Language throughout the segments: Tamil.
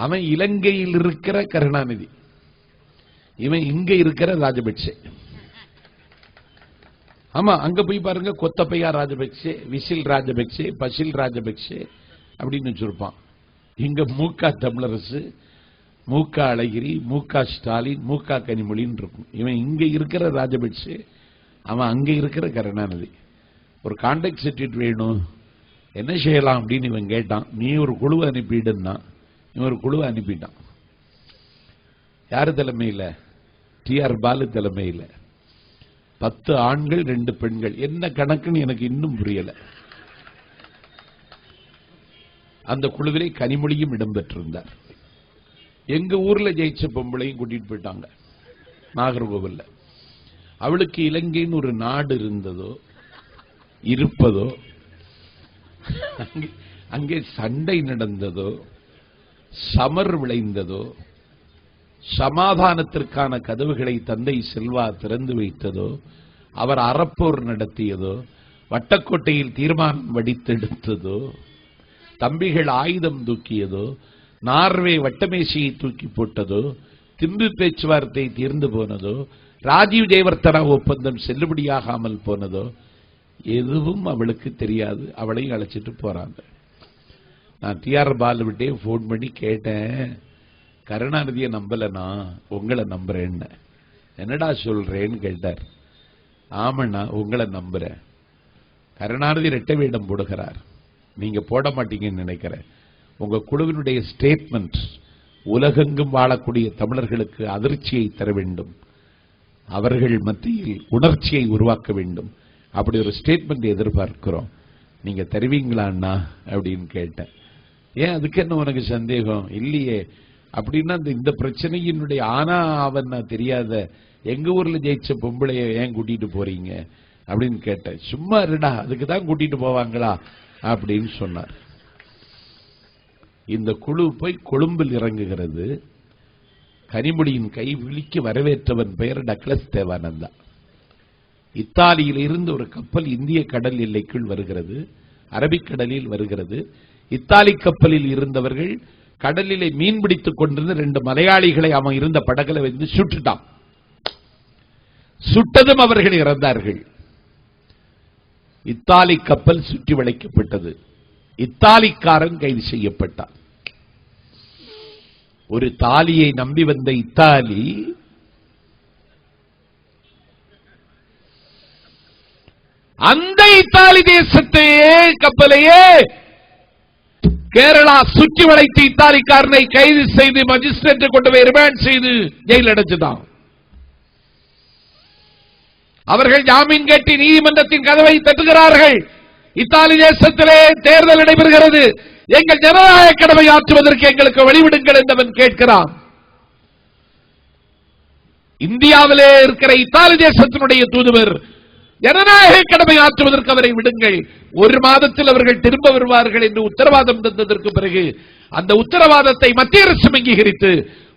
அவன் இலங்கையில் இருக்கிற கருணாநிதி, இவன் இங்க இருக்கிற ராஜபக்சே. ஆமா, அங்க போய் பாருங்க, கொத்தப்பையா ராஜபக்சே, விசில் ராஜபக்சே, பசில் ராஜபக்சே அப்படின்னு வச்சிருப்பான். இங்க மூகா தமிழரசு, மூகா அழகிரி, மூகா ஸ்டாலின், மூகா கனிமொழின்னு இருக்கும். இவன் இங்க இருக்கிற ராஜபக்சே, அவன் அங்க இருக்கிற கருணாநிதி. ஒரு கான்டாக்ட் சர்டிபிகேட் வேணும், என்ன செய்யலாம் அப்படின்னு இவன் கேட்டான். நீ ஒரு குழுவை அனுப்பிடுன்னா இவன் ஒரு குழுவை அனுப்பிட்டான். யாரு தலைமையில்? TR பாலு தலைமையில். 10 ஆண்கள் 2 பெண்கள். என்ன கணக்குன்னு எனக்கு இன்னும் புரியல. அந்த குழுவிலே கனிமொழியும் இடம்பெற்றிருந்தார். எங்க ஊர்ல ஜெயிச்ச பொம்பளையும் கூட்டிட்டு போயிட்டாங்க நாகர்கோவில்ல. அவளுக்கு இலங்கைன்னு ஒரு நாடு இருந்ததோ இருப்பதோ, அங்கே சண்டை நடந்ததோ, சமர் விளைந்ததோ, சமாதானத்திற்கான கதவுகளை தந்தை செல்வா திறந்து வைத்ததோ, அவர் அறப்போர் நடத்தியதோ, வட்டக்கோட்டையில் தீர்மானம் வடித்தெடுத்ததோ, தம்பிகள் ஆயுதம் தூக்கியதோ, நார்வே வட்டமேசையை தூக்கி போட்டதோ, திம்பு பேச்சுவார்த்தை தீர்ந்து போனதோ, ராஜீவ் ஜெயவர்த்தனா ஒப்பந்தம் செல்லுபடியாகாமல் போனதோ எதுவும் அவளுக்கு தெரியாது. அவளையும் அழைச்சிட்டு போறாங்க. நான் TR பாலு விட்டே போன் பண்ணி கேட்டேன், கருணாநிதியை நம்பலனா உங்களை நம்புறேன்னு. என்னடா சொல்றேன்னு கேட்டார். ஆமண்ணா உங்களை நம்புறேன். கருணாநிதி ரெட்டை வேடம் போடுகிறார், நீங்க போட மாட்டீங்கன்னு நினைக்கிறேன். உங்க குழுவினுடைய ஸ்டேட்மெண்ட் உலகெங்கும் வாழக்கூடிய தமிழர்களுக்கு அதிர்ச்சியை தர வேண்டும், அவர்கள் மத்தியில் உணர்ச்சியை உருவாக்க வேண்டும். அப்படி ஒரு ஸ்டேட்மெண்ட் எதிர்பார்க்கிறோம், நீங்க தருவீங்களான்னா அப்படின்னு கேட்டேன். ஏன் அதுக்கு என்ன உனக்கு சந்தேகம்? இல்லையே. அப்படின்னா இந்த பிரச்சனையினுடைய ஆனா அவன் தெரியாத எங்க ஊர்ல ஜெயிச்ச பொம்பளைய ஏன் கூட்டிட்டு போறீங்க அப்படின்னு கேட்டேன். சும்மா இருடா, அதுக்கு தான் கூட்டிட்டு போவாங்களா அப்படின்னு சொன்னார். இந்த குழு போய் கொழும்பில் இறங்குகிறது. கனிமொழியின் கை விழிக்கு வரவேற்றவன் பெயர் டக்ளஸ் தேவானந்தா. இத்தாலியில் இருந்து ஒரு கப்பல் இந்திய கடல் எல்லைக்குள் வருகிறது, அரபிக்கடலில் வருகிறது. இத்தாலி கப்பலில் இருந்தவர்கள் கடலிலே மீன் பிடித்துக் கொண்டிருந்த 2 மலையாளிகளை அவன் இருந்த படகுல வந்து சுட்டுட்டான். சுட்டதும் அவர்கள் இறந்தார்கள். இத்தாலி கப்பல் சுற்றி வளைக்கப்பட்டது. இத்தாலிக்காரன் கைது செய்யப்பட்டான். ஒரு தாலியை நம்பி வந்த இத்தாலி அந்த இத்தாலி தேசத்தையே கப்பலையே கேரளா சுற்றி வளைத்து இத்தாலிக்காரனை கைது செய்து மஜிஸ்ட்ரேட் கொண்டு போய் ரிமாண்ட் செய்து ஜெயில் அடைச்சுதான். அவர்கள் ஜாமீன் கேட்டு நீதிமன்றத்தின் கதவை தட்டுகிறார்கள். இத்தாலி தேசத்திலே தேர்தல் நடைபெறுகிறது, எங்கள் ஜனநாயக கடமை ஆற்றுவதற்கு எங்களுக்கு வழிவிடுங்கள் என்றவன் கேட்கிறான். இந்தியாவிலே இருக்கிற இத்தாலி தேசத்தினுடைய தூதுவர் ஜனநாயக கடமை ஆற்றுவதற்கு அவரை விடுங்கள், 1 மாதத்தில் அவர்கள் திரும்ப வருவார்கள் என்று உத்தரவாதம் தந்ததற்கு பிறகு அந்த உத்தரவாதத்தை மத்திய அரசு அங்கீகரித்து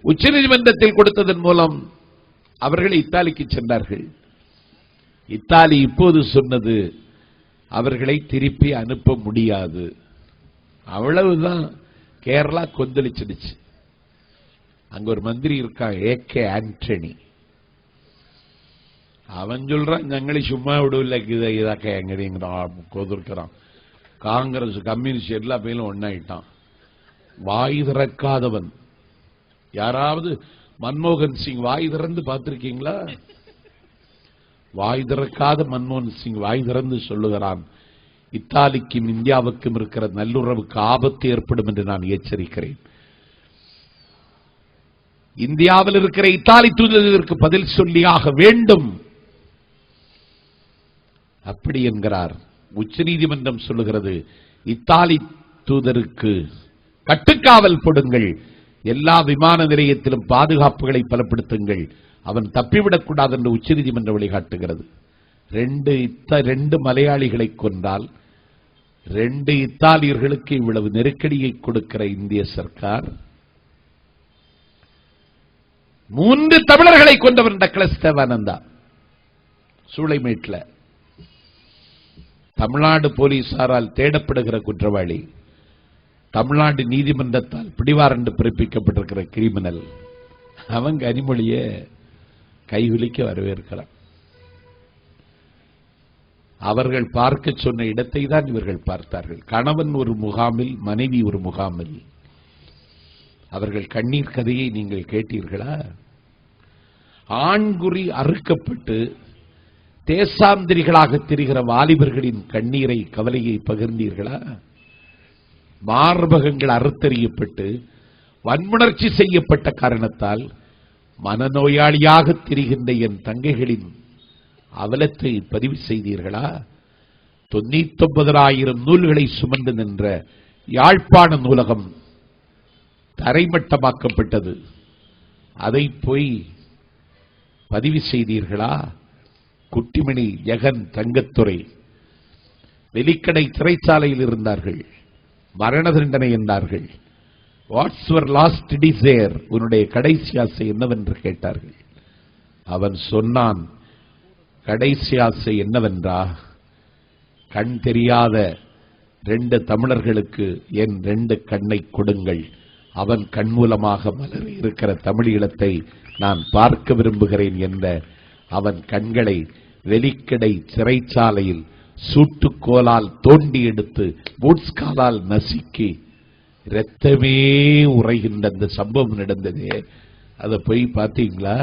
உச்சநீதிமன்றத்தில் கொடுத்ததன் மூலம் அவர்கள் இத்தாலிக்கு சென்றார்கள். இத்தாலி இப்போது சொன்னது அவர்களை திருப்பி அனுப்ப முடியாது. அவ்வளவுதான். கேரளா கொந்தளிச்சிடுச்சு. அங்க ஒரு மந்திரி இருக்கான், AK ஆண்டனி. அவன் சொல்றான், ഞങ്ങളി சும்மா விடவில்லை, இதாக்க எங்கிறான் கொதிர்க்கிறான். காங்கிரஸ் கம்யூனிஸ்ட் எல்லா பேரும் ஒன்னாயிட்டான். வாய் திறக்காதவன் யாராவது? மன்மோகன் சிங் வாய் திறந்து பார்த்திருக்கீங்களா? வாய் திறக்காத மன்மோகன் சிங் வாய் திறந்து சொல்லுகிறான், இத்தாலிக்கும் இந்தியாவுக்கும் இருக்கிற நல்லுறவுக்கு ஆபத்து ஏற்படும் என்று நான் எச்சரிக்கிறேன். இந்தியாவில் இருக்கிற இத்தாலி தூதருக்கு பதில் சொல்லியாக வேண்டும் அப்படி என்கிறார். உச்சநீதிமன்றம் சொல்லுகிறது, இத்தாலி தூதருக்கு கட்டுக்காவல் போடுங்கள், எல்லா விமான நிலையத்திலும் பாதுகாப்புகளை பலப்படுத்துங்கள், அவன் தப்பிவிடக்கூடாது என்று உச்சநீதிமன்றம் வழிகாட்டுகிறது. 2 மலையாளிகளை கொன்றால் 2 இத்தாலியர்களுக்கு இவ்வளவு நெருக்கடியை கொடுக்கிற இந்திய சர்க்கார் 3 தமிழர்களை கொண்டவன் டக்ளஸ் தேவானந்தா சூளைமேட்ல. தமிழ்நாடு போலீசாரால் தேடப்படுகிற குற்றவாளி. தமிழ்நாடு நீதிமன்றத்தால் பிடிவாரண்டு பிறப்பிக்கப்பட்டிருக்கிற கிரிமினல் அவன் கனிமொழிய கைகுலிக்க வரவேற்கிறான். அவர்கள் பார்க்க சொன்ன இடத்தை தான் இவர்கள் பார்த்தார்கள். கணவன் ஒரு முகாமில், மனைவி ஒரு முகாமில். அவர்கள் கண்ணீர் கதையை நீங்கள் கேட்டீர்களா? ஆண்குறி அறுக்கப்பட்டு தேசாந்திரிகளாக திரிகிற வாலிபர்களின் கண்ணீரை, கவலையை பகிர்ந்தீர்களா? மார்பகங்கள் அறுத்தறியப்பட்டு வன்முணர்ச்சி செய்யப்பட்ட காரணத்தால் மனநோயாளியாக திரிகின்ற என் தங்கைகளின் அவலத்தை பதிவு செய்தீர்களா? 99,000 நூல்களை சுமந்து நின்ற யாழ்ப்பாண நூலகம் தரைமட்டமாக்கப்பட்டது. அதை போய் பதிவு செய்தீர்களா? குட்டிமணி, ஜெகன், தங்கத்துறை வெலிக்கடை சிறைச்சாலையில் இருந்தார்கள். மரண தண்டனை என்றார்கள். வாட்ஸ் யுவர் லாஸ்ட் டிசைர், உன்னுடைய கடைசி ஆசை என்னவென்று கேட்டார்கள். அவன் சொன்னான், கடைசி ஆசை என்னவென்றா, கண் தெரியாத 2 தமிழர்களுக்கு என் 2 கண்ணை கொடுங்கள், அவன் கண் மூலமாக மலர இருக்கிற தமிழீழத்தை நான் பார்க்க விரும்புகிறேன் என்ற அவன் கண்களை வெலிக்கடை சிறைச்சாலையில் சூட்டுக்கோலால் தோண்டி எடுத்து பூட்ஸ்காலால் நசுக்கி இரத்தமே உறைகின்ற அந்த சம்பவம் நடந்ததே, அதை போய் பார்த்தீங்களா?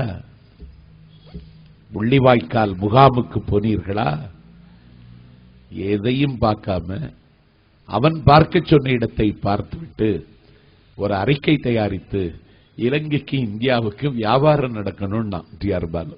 முள்ளிவாய்க்கால் முகாமுக்கு போனீர்களா? எதையும் பார்க்காம அவன் பார்க்க சொன்ன இடத்தை பார்த்துவிட்டு ஒரு அறிக்கை தயாரித்து இலங்கைக்கு, இந்தியாவுக்கு வியாபாரம் நடக்கணும்னா டி.ஆர். பாலு